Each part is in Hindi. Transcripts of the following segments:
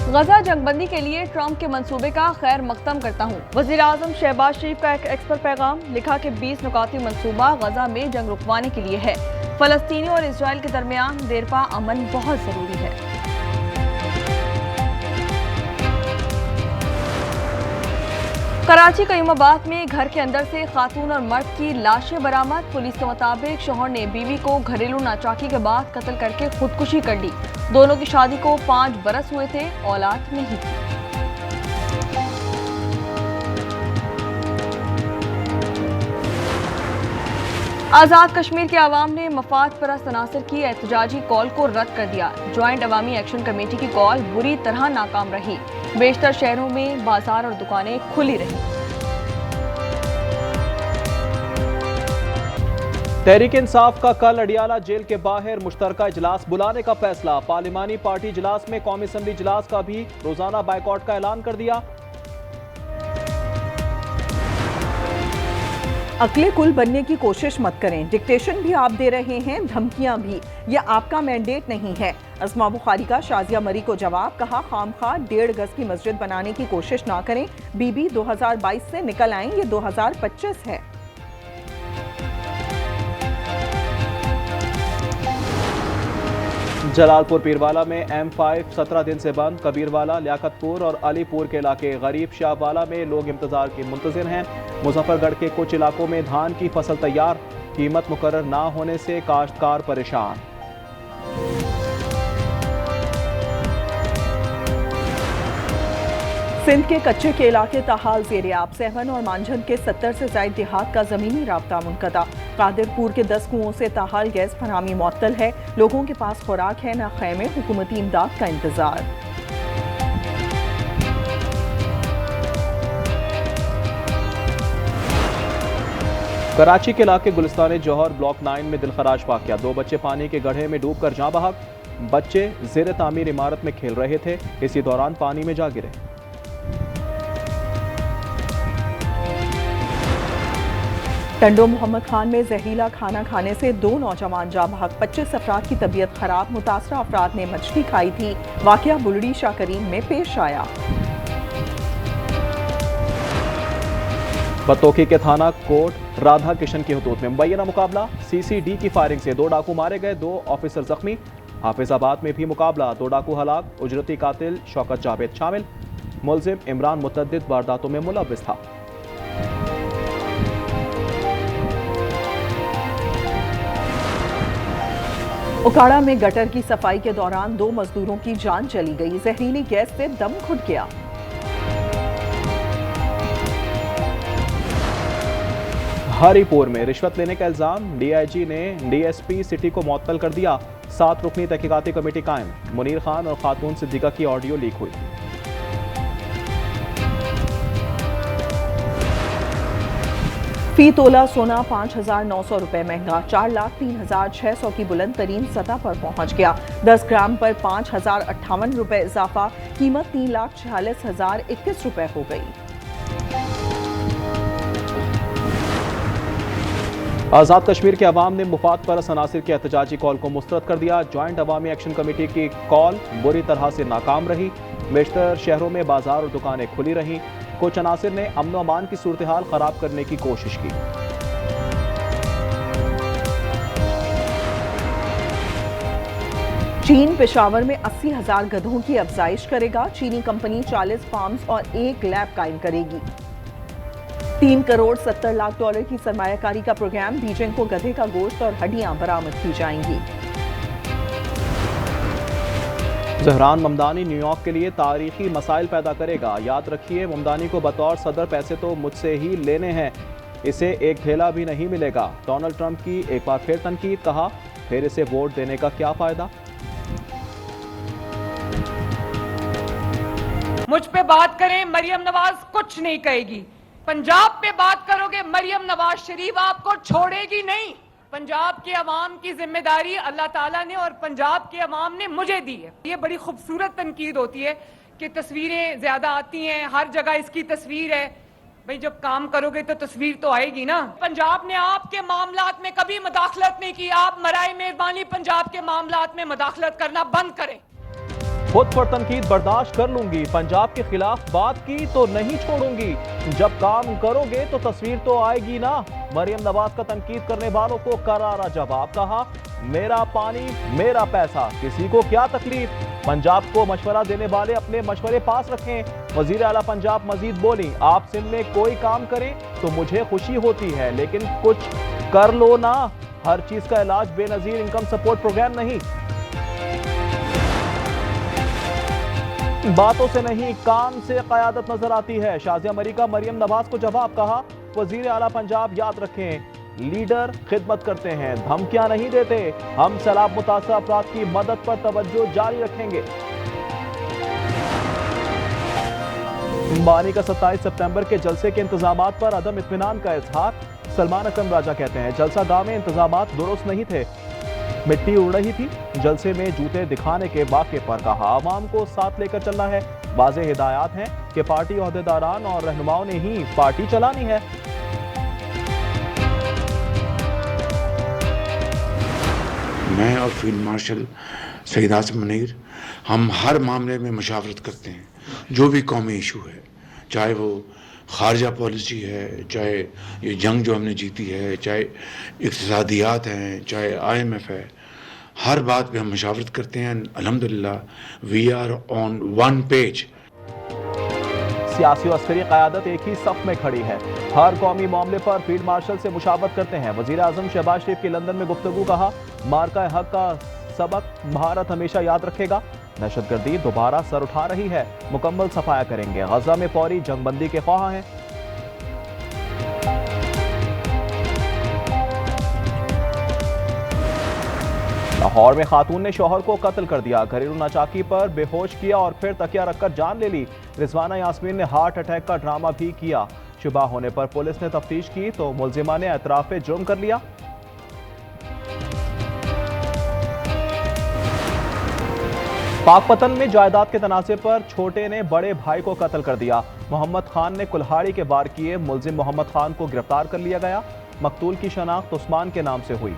गजा जंगबंदी के लिए ट्रंप के मंसूबे का खैर मकदम करता हूँ। वज़ीर आज़म शहबाज शरीफ का एक एक्स पर पैगाम, लिखा कि 20 नुकाती मंसूबा गजा में जंग रुकवाने के लिए है। फलस्तीनी और इसराइल के दरमियान देरपा अमन बहुत जरूरी है। कराची करीमाबाद में घर के अंदर से खातून और मर्द की लाशें बरामद। पुलिस के मुताबिक शौहर ने बीवी को घरेलू नाचाकी के बाद कत्ल करके खुदकुशी कर ली। दोनों की शादी को 5 बरस हुए थे, औलाद नहीं थी। आजाद कश्मीर के अवाम ने मफाद परस्त अनासर की एहतजाजी कॉल को रद्द कर दिया। ज्वाइंट अवामी एक्शन कमेटी की कॉल बुरी तरह नाकाम रही। बेशतर शहरों में बाजार और दुकानें खुली रही। तहरीक इंसाफ का कल अडियाला जेल के बाहर मुश्तरका इजलास बुलाने का फैसला। पार्लिमानी पार्टी इजलास में कौमी असम्बली इजलास का भी रोजाना बाइकआउट का ऐलान कर दिया। अकले कुल बनने की कोशिश मत करें। डिक्टेशन भी आप दे रहे हैं, धमकियां भी। यह आपका मैंडेट नहीं है। अस्मा बुखारी का शाजिया मरी को जवाब, कहा खामखा 1.5 गज की मस्जिद बनाने की कोशिश ना करें। बीबी 2022 से निकल आएं, ये 2025 है। जलालपुर पीरवाला में M5 17 दिन से बंद। कबीरवाला, लियाकतपुर और अलीपुर के इलाके गरीब शाहवाला में लोग इंतजार के मुंतजिर हैं। मुजफ्फरगढ़ के कुछ इलाकों में धान की फसल तैयार, कीमत मुकर्रर ना होने से काश्तकार परेशान। सिंध के कच्चे के इलाके ताहाल ज़ेर-ए-आब। सेवन और मांझन के 70 से ज़ायद देहात का ज़मीनी राब्ता मुनक़ता। कादिरपुर के 10 कुओं से ताहाल गैस फराहमी मुअत्तल है। लोगों के पास खुराक है न खैमे, हुकूमती इमदाद का इंतजार। कराची के इलाके गुलिस्तान जौहर ब्लॉक 9 में दिलखराज वाक़या। 2 बच्चे पानी के गड्ढे में डूबकर जाँ बहक। बच्चे ज़ेर तामीर इमारत में खेल रहे थे, इसी दौरान पानी में जा गिरे। टंडो मोहम्मद खान में जहरीला खाना खाने से 2 नौजवान जाँ बहक। 25 अफराद की तबीयत खराब। मुतासरा अफराद ने मछली खाई थी। वाक़या बुलड़ी शाह करीम में पेश आया। बतौकी के थाना कोट राधा किशन की हुदूद में मुबैना मुकाबला। CCD की फायरिंग से 2 डाकू मारे गए, 2 ऑफिसर जख्मी। हाफिजाबाद में भी मुकाबला, 2 डाकू हलाक। उजरती कातिल शौकत जावेद शामिल। मुलजिम इमरान मुतअद्दिद वारदातों में मुलव्विस था। उकाड़ा में गटर की सफाई के दौरान 2 मजदूरों की जान चली गई। जहरीली गैस से दम घुट गया। हरिपुर में रिश्वत लेने का इल्जाम। DIG ने DSP सिटी को मुअत्तल कर दिया। 7 रुकनी तहकीकाती कमेटी कायम। मुनीर खान और खातून सिद्दीका की ऑडियो लीक हुई। फी तोला सोना 5,900 रुपए महंगा। 4,03,600 की बुलंद तरीन सतह पर पहुंच गया। 10 ग्राम पर 5,058 रुपए इजाफा। कीमत 3,46,021 रुपए हो गई। आजाद कश्मीर के अवाम ने मुफाद परस्त अनासिर के एहतजाजी कॉल को मुस्तरद कर दिया। ज्वाइंट अवामी एक्शन कमेटी की कॉल बुरी तरह से नाकाम रही। बेशतर शहरों में बाजार और दुकानें खुली रहीं। कुछ अनासिर ने अमन व अमान की सूरत हाल खराब करने की कोशिश की। चीन पेशावर में 80,000 गधों की अफजाइश करेगा। चीनी कंपनी 40 फार्म्स और 1 लैब कायम करेगी। 3 करोड़ 70 लाख डॉलर की सरमायाकारी का प्रोग्राम। बीजिंग को गधे का गोश्त और हड्डियां बरामद की जाएंगी। जहरान ममदानी न्यूयॉर्क के लिए तारीखी मसाइल पैदा करेगा। याद रखिए, ममदानी को बतौर सदर पैसे तो मुझसे ही लेने हैं, इसे एक ढेला भी नहीं मिलेगा। डोनाल्ड ट्रंप की एक बार फिर तनकीद, कहा फिर इसे वोट देने का क्या फायदा। मुझ पे बात करें, मरियम नवाज कुछ नहीं कहेगी। पंजाब पे बात करोगे, मरियम नवाज शरीफ आपको छोड़ेगी नहीं। पंजाब के अवाम की जिम्मेदारी अल्लाह ताला ने और पंजाब के अवाम ने मुझे दी है। ये बड़ी खूबसूरत तनकीद होती है कि तस्वीरें ज्यादा आती हैं, हर जगह इसकी तस्वीर है। भाई जब काम करोगे तो तस्वीर तो आएगी ना। पंजाब ने आपके मामलात में कभी मदाखलत नहीं की। आप मराए मेहरबानी पंजाब के मामलात में मदाखलत करना बंद करें। खुद पर तनकीद बर्दाश्त कर लूंगी, पंजाब के खिलाफ बात की तो नहीं छोड़ूंगी, जब काम करोगे तो तस्वीर तो आएगी ना। मरियम नवाज का तनकीद करने वालों को करारा जवाब, कहा मेरा पानी मेरा पैसा, किसी को क्या तकलीफ। पंजाब को मशवरा देने वाले अपने मशवरे पास रखें। वजीर आला पंजाब मजीद बोली, आप सिंध में कोई काम करें तो मुझे खुशी होती है, लेकिन कुछ कर लो ना। हर चीज का इलाज बेनजीर इनकम सपोर्ट प्रोग्राम नहीं। बातों से नहीं काम से क़यादत नजर आती है। शाजिया मरी का मरियम नवाज को जवाब, कहा वजीर आला पंजाब याद रखें लीडर खिदमत करते हैं, धमकियां नहीं देते। हम सैलाब मुतासर अफराद की मदद पर तवज्जो जारी रखेंगे। अंबानी का 27 सितंबर के जलसे के इंतजामात पर अदम इत्मीनान का इजहार। सलमान अकरम राजा कहते हैं जलसा गाह में इंतजामात दुरुस्त नहीं थे, मिट्टी उड़ रही थी। जलसे में जूते दिखाने के वाक़े पर कहा आवाम को साथ लेकर चलना है। वाज़ेह हिदायत हैं कि पार्टी ओहदेदारान और रहनुमाओं ने ही पार्टी चलानी है। मैं और फील्ड मार्शल सईद आसिम मुनीर हम हर मामले में मशावरत करते हैं, जो भी कौमी इशू है, चाहे वो खारजा पॉलिसी है, चाहे ये जंग जो हमने जीती है, चाहे इक़्तिसादियात हैं, चाहे IMF है, हर बात पे हम मशावरत करते हैं। अल्हम्दुलिल्लाह we are on one page. सियासी और अस्करी क़यादत एक ही सफ में खड़ी है। हर कौमी मामले पर फील्ड मार्शल से मुशावरत करते हैं। वज़ीर आज़म शहबाज शरीफ की लंदन में गुफ्तगू, कहा मार्का हक का सबक भारत हमेशा याद रखेगा। दहशतगर्दी दोबारा सर उठा रही है, मुकम्मल सफाया करेंगे। गजा में फौरी जंगबंदी के ख्वाह हैं। लाहौर में खातून ने शौहर को कत्ल कर दिया, घरेलू नाचाकी पर बेहोश किया और फिर तकिया रखकर जान ले ली। रिजवाना यास्मीन ने हार्ट अटैक का ड्रामा भी किया। शुबा होने पर पुलिस ने तफ्तीश की तो मुलजिमा ने एतराफ जुर्म कर लिया। पाकपतन में जायदाद के तनाज़े पर छोटे ने बड़े भाई को कत्ल कर दिया। मोहम्मद खान ने कुल्हाड़ी के वार किए, मुलजिम मोहम्मद खान को गिरफ्तार कर लिया गया। मकतूल की शनाख्त उस्मान के नाम से हुई।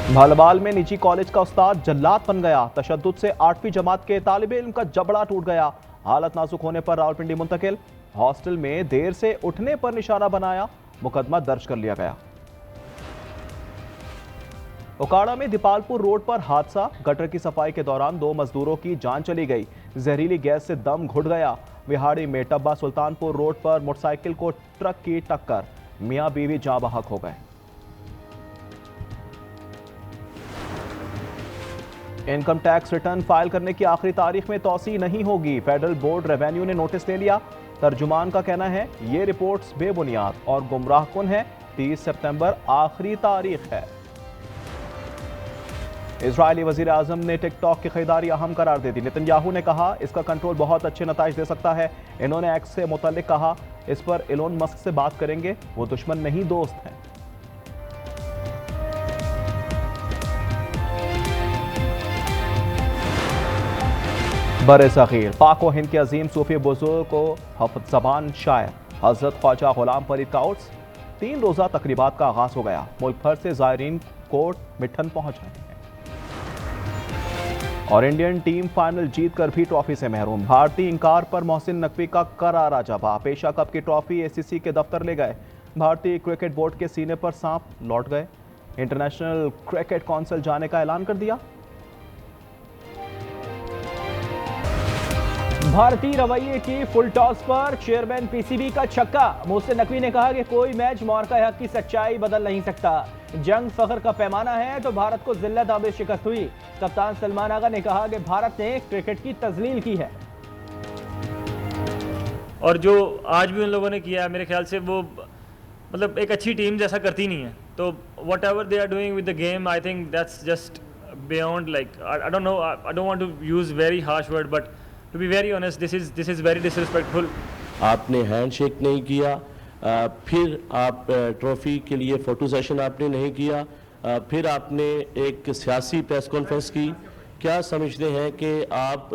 भालवाल में निजी कॉलेज का उस्ताद जल्लाद बन गया। तशद्दुद से 8वीं जमात के तालिबे इल्म का जबड़ा टूट गया। हालत नाजुक होने पर रावलपिंडी मुंतकिल। हॉस्टल में देर से उठने पर निशाना बनाया, मुकदमा दर्ज कर लिया गया। ओकाड़ा में दीपालपुर रोड पर हादसा, गटर की सफाई के दौरान 2 मजदूरों की जान चली गई। जहरीली गैस से दम घुट गया। विहाड़ी में टब्बा सुल्तानपुर रोड पर मोटरसाइकिल को ट्रक की टक्कर, मियां बीवी जाँ बहक हो गए। इनकम टैक्स रिटर्न फाइल करने की आखिरी तारीख में तौसी नहीं होगी, फेडरल बोर्ड रेवेन्यू ने नोटिस ले लिया। तर्जुमान का कहना है ये रिपोर्ट्स बेबुनियाद और गुमराहकुन है। 30 सितंबर आखिरी तारीख है। इजरायली वजीर आजम ने टिकटॉक की खरीदारी अहम करार दे दी। नेतन्याहू ने कहा इसका कंट्रोल बहुत अच्छे नताइज दे सकता है। इन्होंने एक्स से मुतल्लिक कहा इस पर एलोन मस्क से बात करेंगे, वो दुश्मन नहीं दोस्त हैं। बरे सग़ीर पाक व हिंद के अजीम सूफी बुजुर्ग को हफ्त ज़बान शायर हज़रत ख्वाजा गुलाम फरीद का उर्स। 3 रोज़ा तकरीबात का आगाज़ हो गया। मुल्क भर से ज़ायरीन कोट मिठन पहुंच रहे हैं। और इंडियन टीम फाइनल जीत कर भी ट्रॉफी से महरूम। भारतीय इंकार पर मोहसिन नकवी का करारा जवाब। एशिया कप की ट्रॉफी ACC के दफ्तर ले गए। भारतीय क्रिकेट बोर्ड के सीने पर सांप लौट गए। इंटरनेशनल क्रिकेट काउंसिल जाने का ऐलान कर दिया। भारतीय रवैये की फुल टॉस पर चेयरमैन PCB का छक्का। मोहसिन नकवी ने कहा कि कोई मैच मार्का हक की सच्चाई बदल नहीं सकता। जंग फख्र का पैमाना है तो भारत को जिल्लत आमेज शिकस्त हुई। कप्तान सलमान आगा ने कहा कि भारत ने क्रिकेट की तजलील की है। और जो आज भी उन लोगों ने किया मेरे ख्याल से वो मतलब एक अच्छी टीम जैसा करती नहीं है। तो whatever they are doing with the game, I think that's just beyond like I don't know, I don't want to use very harsh word, but to be very honest this is very disrespectful. आपने हैंडशेक नहीं किया, फिर आप ट्रॉफी के लिए फ़ोटो सेशन आपने नहीं किया, फिर आपने एक सियासी प्रेस कॉन्फ्रेंस की। क्या समझते हैं कि आप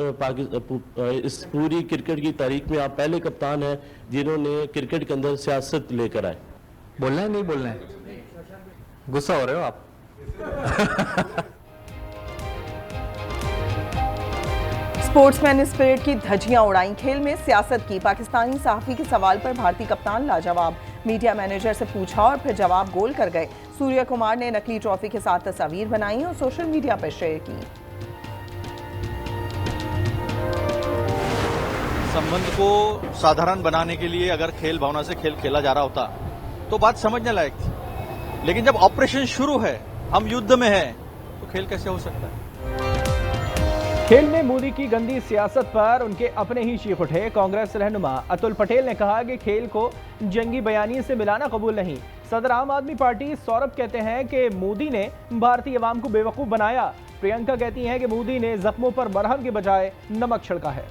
इस पूरी क्रिकेट की तारीख में आप पहले कप्तान हैं जिन्होंने क्रिकेट के अंदर सियासत लेकर आए? बोलना है नहीं बोलना है? गुस्सा हो रहे हो आप? स्पोर्ट्समैन स्पिरिट की धज्जियां उड़ाई, खेल में सियासत की। पाकिस्तानी सहाफी के सवाल पर भारतीय कप्तान लाजवाब, मीडिया मैनेजर से पूछा और फिर जवाब गोल कर गए। सूर्य कुमार ने नकली ट्रॉफी के साथ तस्वीर बनाई और सोशल मीडिया पर शेयर की। संबंध को साधारण बनाने के लिए अगर खेल भावना से खेल खेला जा रहा होता तो बात समझने लायक थी, लेकिन जब ऑपरेशन शुरू है, हम युद्ध में हैं, तो खेल कैसे हो सकता है? खेल में मोदी की गंदी सियासत पर उनके अपने ही चीख उठे। कांग्रेस रहनुमा अतुल पटेल ने कहा कि खेल को जंगी बयानी से मिलाना कबूल नहीं। सदर आम आदमी पार्टी सौरभ कहते हैं कि मोदी ने भारतीय अवाम को बेवकूफ बनाया। प्रियंका कहती हैं कि मोदी ने जख्मों पर मरहम के बजाय नमक छिड़का है।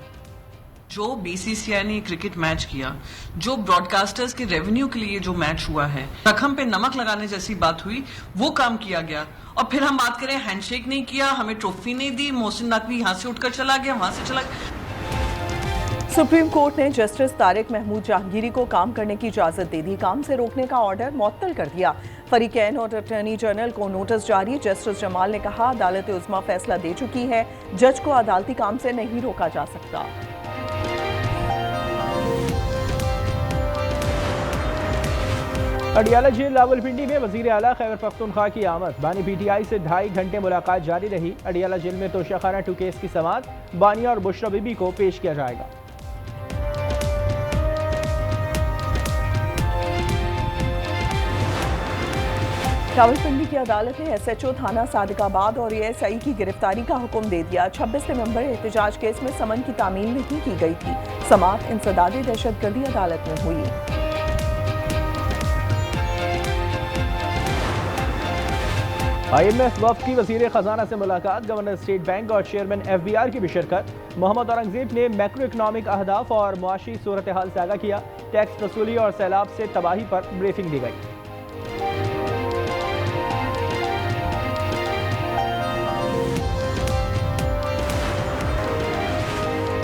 जो बीसीसीआई ने क्रिकेट मैच किया, जो ब्रॉडकास्टर्स के रेवेन्यू के लिए जो मैच हुआ है, रकम पे नमक लगाने जैसी बात हुई, वो काम किया गया। और फिर हम बात करें हैंडशेक नहीं किया, हमें ट्रॉफी नहीं दी, मोहसिन नकवी यहाँ से उठकर चला गया, वहां से चला गया। सुप्रीम कोर्ट ने जस्टिस तारिक महमूद जहांगीरी को काम करने की इजाजत दे दी। काम से रोकने का ऑर्डर मुअत्तल कर दिया। फरीकैन और अटॉर्नी जनरल को नोटिस जारी। जस्टिस जमाल ने कहा, अदालत उज़्मा फैसला दे चुकी है, जज को अदालती काम से नहीं रोका जा सकता। अडियाला जेल रावलपिंडी में वजीर आला खैबर पख्तूनख्वा की आमद। बानी पीटीआई से 2.5 घंटे मुलाकात जारी रही। अडियाला जेल में तोशाखाना 2 केस की समाअत, बानिया और बुशरा बीबी को पेश किया जाएगा। रावलपिंडी की अदालत ने एसएचओ थाना सादिकाबाद और एएसआई की गिरफ्तारी का हुक्म दे दिया। 26 नवंबर एहतजाज केस में समन की तामील नहीं की गई थी। समाअत इंसदादी दहशतगर्दी अदालत में हुई। IMF वफ़द की वज़ीर ख़जाना से मुलाकात। गवर्नर स्टेट बैंक और चेयरमैन FBR की भी शिरकत। मोहम्मद औरंगज़ेब ने मैक्रो इकनॉमिक अहदाफ और मुआशी सूरत हाल से आगाह किया। टैक्स वसूली और सैलाब से तबाही पर ब्रीफिंग दी गई।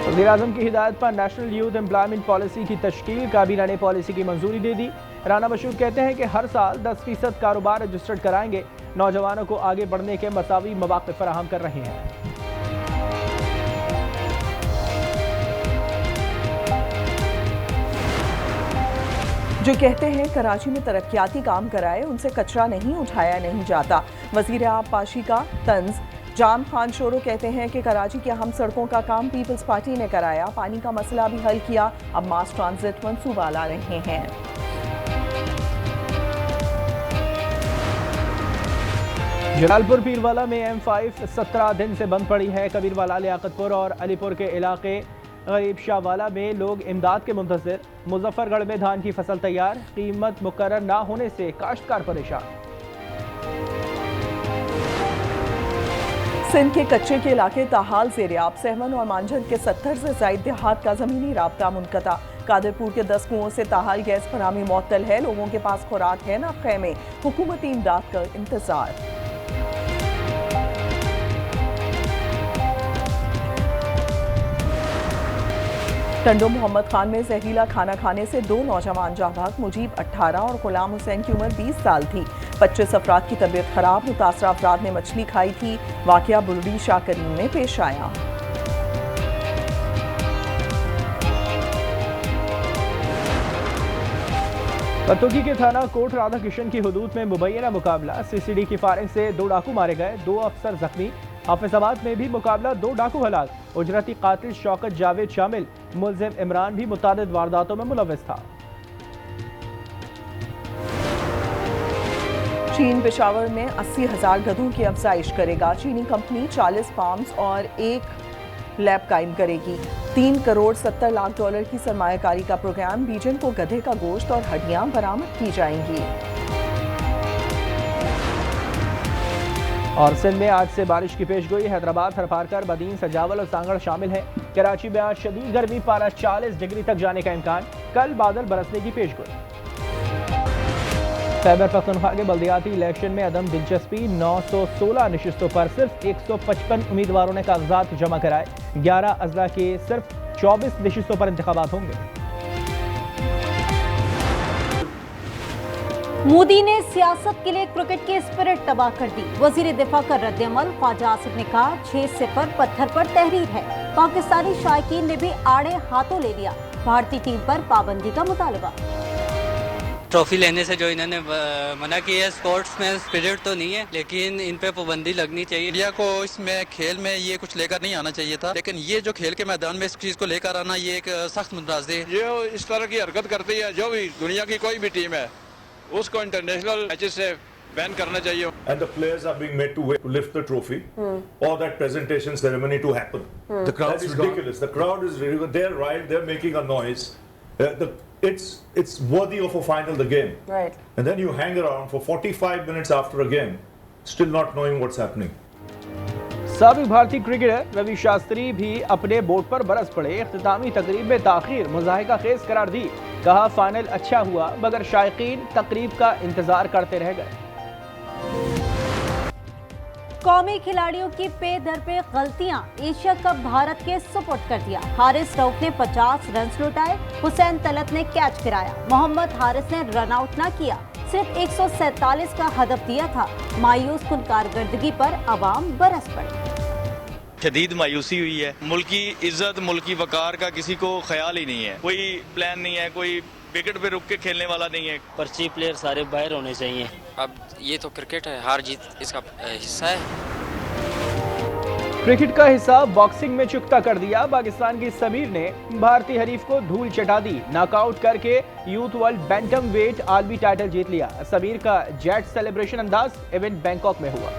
वज़ीर-ए-आज़म की हिदायत पर नेशनल यूथ एम्प्लॉयमेंट पॉलिसी की तश्कील। काबीना ने पॉलिसी की मंजूरी दे दी। राना मशहूर कहते हैं कि हर साल 10% कारोबार रजिस्टर्ड कराएंगे। नौजवानों को आगे बढ़ने के मसावी मौक़े फराहम कर रहे हैं। जो कहते हैं कराची में तरक्याती काम कराए, उनसे कचरा नहीं उठाया नहीं जाता। वज़ीर आब पाशी का तंज। जाम खान शोरो कहते हैं कि कराची की अहम सड़कों का काम पीपल्स पार्टी ने कराया। पानी का मसला भी हल किया। अब मास ट्रांजिट मंसूबा ला रहे हैं। जलालपुर पीरवाला में M5 17 दिन से बंद पड़ी है। कबीरवाला, लियाकतपुर और अलीपुर के इलाके गरीब शाहवाला में लोग इमदाद के मुंतज़िर। मुजफ्फरगढ़ में धान की फसल तैयार, कीमत मुकर्रर ना होने से काश्तकार परेशान। सिंध के कच्चे के इलाके ताहाल ज़ेर-ए-आब। सहवन और मांझन के 70 से ज़ायद देहात का ज़मीनी राब्ता मुनक़ता। कादरपुर के 10 कुओं से ताहाल गैस फराहमी मुअत्तल है। लोगों के पास खुराक है ना खैमे। हुकूमती इमदाद का इंतजार। टंडो मोहम्मद खान में जहरीला खाना खाने से 2 नौजवान जाबाज। मुजीब 18 और गुलाम हुसैन की उम्र 20 साल थी। 25 अफराद की तबीयत खराब। मुतासरा अफराद ने मछली खाई थी। वाकया बुलडी शाह करीम में पेश आया। पतोगी के थाना कोट राधा किशन की हुदूद में मुबैना मुकाबला। सीसीडी की फायरिंग से 2 डाकू मारे गए, 2 अफसर जख्मी। हाफिजाबाद में भी मुकाबला, 2 डाकू हलाक। उजरती कातिल शौकत जावेद शामिल। मुलजिम इमरान भी मुतादिद वारदातों में मुलव्वस था। चीन पेशावर में 80,000 गधों की अफजाइश करेगा। चीनी कंपनी 40 फार्म्स और 1 लैब कायम करेगी। 3 करोड़ 70 लाख डॉलर की सरमायाकारी का प्रोग्राम। बीजिंग को गधे का गोश्त और हड्डियां बरामद की जाएंगी। और सिंध में आज से बारिश की पेशगोई। हैदराबाद, हरपारकर, बदीन, सजावल और सांगड़ शामिल हैं। कराची में आज शदीद गर्मी, पारा 40 डिग्री तक जाने का इम्कान। कल बादल बरसने की पेशगोई। खैबर पख्तूनख्वा के बल्दियाती इलेक्शन में अदम दिलचस्पी। 916 नशिस्तों पर सिर्फ 155 उम्मीदवारों ने कागजात जमा कराए। 11 अजला के सिर्फ 24 नशिस्तों पर इंतखाबात होंगे। मोदी ने सियासत के लिए क्रिकेट की स्पिरिट तबाह कर दी। वजीर दिफा का रद्द-ए-अमल, ख्वाजा आसिफ ने कहा 6-0 पत्थर पर तहरीर है। पाकिस्तानी शायकीन ने भी आड़े हाथों ले लिया। भारतीय टीम पर पाबंदी का मुतालबा। ट्रॉफी लेने से जो इन्होंने मना किया है, स्पोर्ट्स में स्पिरिट तो नहीं है, लेकिन इन पे पाबंदी लगनी चाहिए। इंडिया को इसमें खेल में ये कुछ लेकर नहीं आना चाहिए था, लेकिन ये जो खेल के मैदान में इस चीज को लेकर आना, ये एक सख्त मुतराज़ है। ये इस तरह की हरकत करती है, जो भी दुनिया की कोई भी टीम है उसको इंटरनेशनल मैचेस से बैन करना चाहिए। And the players are being made to lift the trophy or that presentation ceremony to happen. The crowd is ridiculous. The crowd is they're right. They're making a noise. It's worthy of a final, the game. Right. And then you hang around for 45 minutes after a game, still not knowing what's happening. साबिक भारतीय क्रिकेटर रवि शास्त्री भी अपने बोर्ड पर बरस पड़े। इख्तितामी तकरीब में ताखीर मुज़ाहिका खेज करार दी। कहा फाइनल अच्छा हुआ, मगर शायकीन तकरीब का इंतजार करते रह गए। कौमी खिलाड़ियों की पे दर पे गलतियां, एशिया कप भारत के सुपुर्द कर दिया। हारिस रऊफ ने 50 रन लुटाए, हुसैन तलत ने कैच गिराया, मोहम्मद हारिस ने रन आउट न किया, सिर्फ 147 का हदफ दिया था। मायूस कुन कारकर्दगी पर अवाम बरस पड़े। शदीद मायूसी हुई है। मुल्क की इज्जत, मुल्क की वकार का किसी को ख्याल ही नहीं है, कोई प्लान नहीं है, कोई विकेट पे रुक के खेलने वाला नहीं है। पर्ची प्लेयर सारे बाहर होने चाहिए। अब ये तो क्रिकेट है, हार जीत इसका हिस्सा है। क्रिकेट का हिसाब बॉक्सिंग में चुकता कर दिया। पाकिस्तान की समीर ने भारतीय हरीफ को धूल चटा दी। नॉकआउट करके यूथ वर्ल्ड बैंटम वेट आलमी टाइटल जीत लिया। समीर का जेट सेलिब्रेशन अंदाज इवेंट बैंकॉक में हुआ।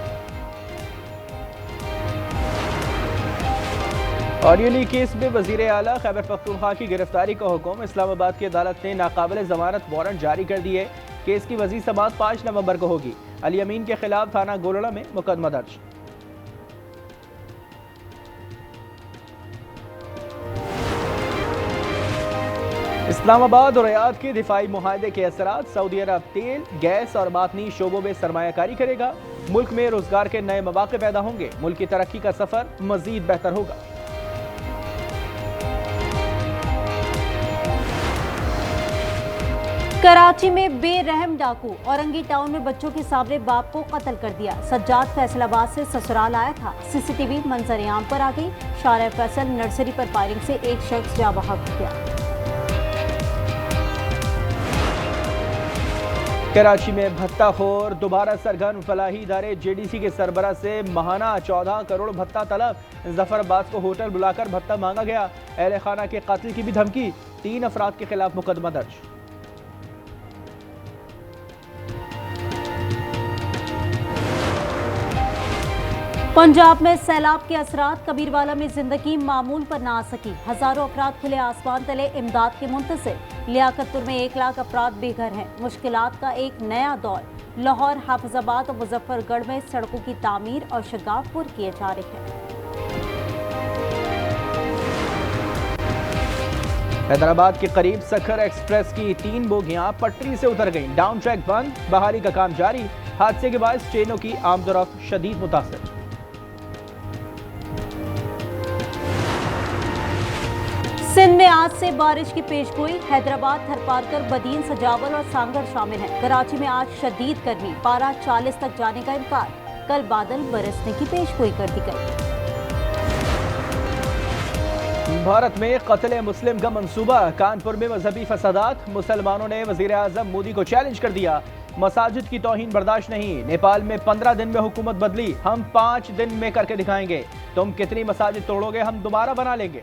ऑरियली केस में वजीर आला खैबर पख्तूनख्वा की गिरफ्तारी का हुक्म। इस्लामाबाद की अदालत ने नाकाबिल जमानत वारंट जारी कर दिए। केस की वज़ी समाअत 5 नवंबर को होगी। अली अमीन के खिलाफ थाना गोलड़ा में मुकदमा दर्ज। इस्लामाबाद और रियाद के दिफाई मुआहदे के असरात। सऊदी अरब तेल, गैस और मादनी शोबों में सरमायाकारी करेगा। मुल्क में रोजगार के नए मौके पैदा होंगे। मुल्क की तरक्की का सफर मजीद बेहतर होगा। कराची में बेरहम डाकू, औरंगी टाउन में बच्चों के सामने बाप को कत्ल कर दिया। सज्जाद फैसलाबाद से ससुराल आया था। सीसीटीवी मंजर-ए-आम पर आ गई। शारा फैसल नर्सरी पर फायरिंग से एक शख्स जाँ बहक गया। कराची में भत्ताखोर दोबारा सरगर्म। फलाही इदारे जेडीसी के सरबरा से माहाना 14 करोड़ भत्ता तलब। जफराबाद को होटल बुलाकर भत्ता मांगा गया। अहले खाना के कातिल की भी धमकी। 3 अफराद के खिलाफ मुकदमा दर्ज। पंजाब में सैलाब के असरात। कबीरवाला में जिंदगी मामूल पर ना आ सकी। हजारों अफराद खुले आसमान तले इमदाद के मुंतज़िर। लियाकतपुर में 1 लाख अफराद बेघर हैं। मुश्किलात का एक नया दौर। लाहौर, हाफिजाबाद और मुजफ्फरगढ़ में सड़कों की तामीर और शगाफपुर किए जा रहे हैं। हैदराबाद के करीब सखर एक्सप्रेस की 3 बोगियां पटरी से उतर गईं। डाउन ट्रैक बंद, बहाली का काम जारी। हादसे के बाद ट्रेनों की आमदोरफ्त शदीद मुतासर। सिंध में आज से बारिश की पेशगोई। हैदराबाद, थरपारकर, बदीन, सजावल और सांगर शामिल हैं। कराची में आज शदीद गर्मी, पारा 40 तक जाने का इम्कान। कल बादल बरसने की पेशगोई कर दी गई। भारत में कत्ल मुस्लिम का मंसूबा। कानपुर में मजहबी फसादात। मुसलमानों ने वजीर आजम मोदी को चैलेंज कर दिया। मसाजिद की तौहीन बर्दाश्त नहीं। नेपाल में 15 दिन में हुकूमत बदली। हम 5 दिन में करके दिखाएंगे। तुम कितनी मसाजिद तोड़ोगे, हम दोबारा बना लेंगे।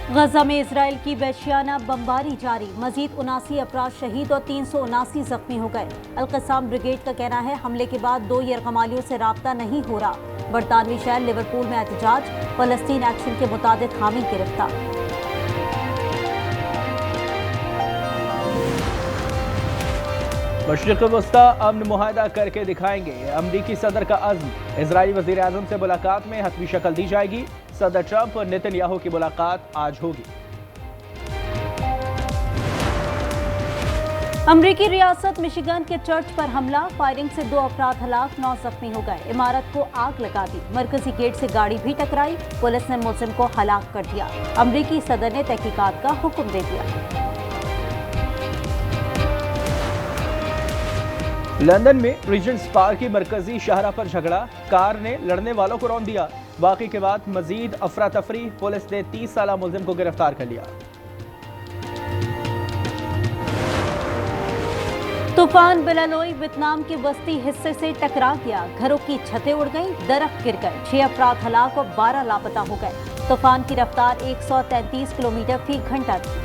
गजा में इजराइल की वहशियाना बमबारी जारी। मजीद 79 अफराद शहीद और 379 जख्मी हो गए। अल-कसाम ब्रिगेड का कहना है हमले के बाद 2 यरगमालियों से राब्ता नहीं हो रहा। बरतानवी शहर लिवरपूल में एहतजाज। फलस्तीन एक्शन के मुताबिक हामी गिरफ्तार। मशरिक़ वस्ता अमन मुआहदा करके दिखाएंगे। अमरीकी सदर का अज़्म। इजरायली वज़ीर आज़म से मुलाकात में हतमी शक्ल दी जाएगी। सदर ट्रंप और नेतन्याहू की मुलाकात आज होगी। अमरीकी रियासत मिशिगन के चर्च पर हमला। फायरिंग से 2 अफराद हलाक, 9 जख्मी हो गए। इमारत को आग लगा दी। मरकजी गेट से गाड़ी भी टकराई। पुलिस ने मुलजिम को हलाक कर दिया। अमरीकी सदर ने तहकीकात का हुक्म दे दिया। लंदन में रीजेंट्स पार्क की मरकजी शाहरा पर झगड़ा, कार ने लड़ने वालों को रौंद दिया। वाक़े के बाद मजीद अफरा तफरी, पुलिस ने 30 साला मुलजिम को गिरफ्तार कर लिया। तूफान बिलालोई वियतनाम के वस्ती हिस्से से टकरा गया, घरों की छतें उड़ गईं, दरख्त गिर गए, 6 अफराद हलाक और 12 लापता हो गए। तूफान की रफ्तार 133 किलोमीटर फी घंटा थी।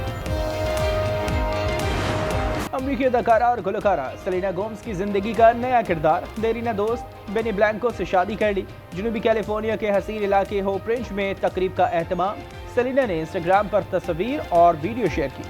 अमरीकी अदाकारा और गुलकारा सेलेना गोम्स की जिंदगी का नया किरदार। देरीना दोस्त बेनी ब्लैंको से शादी कर ली। जनूबी कैलिफोर्निया के हसीन इलाके होप रेंज में तकरीब का एहतमाम। सेलेना ने इंस्टाग्राम पर तस्वीर और वीडियो शेयर की।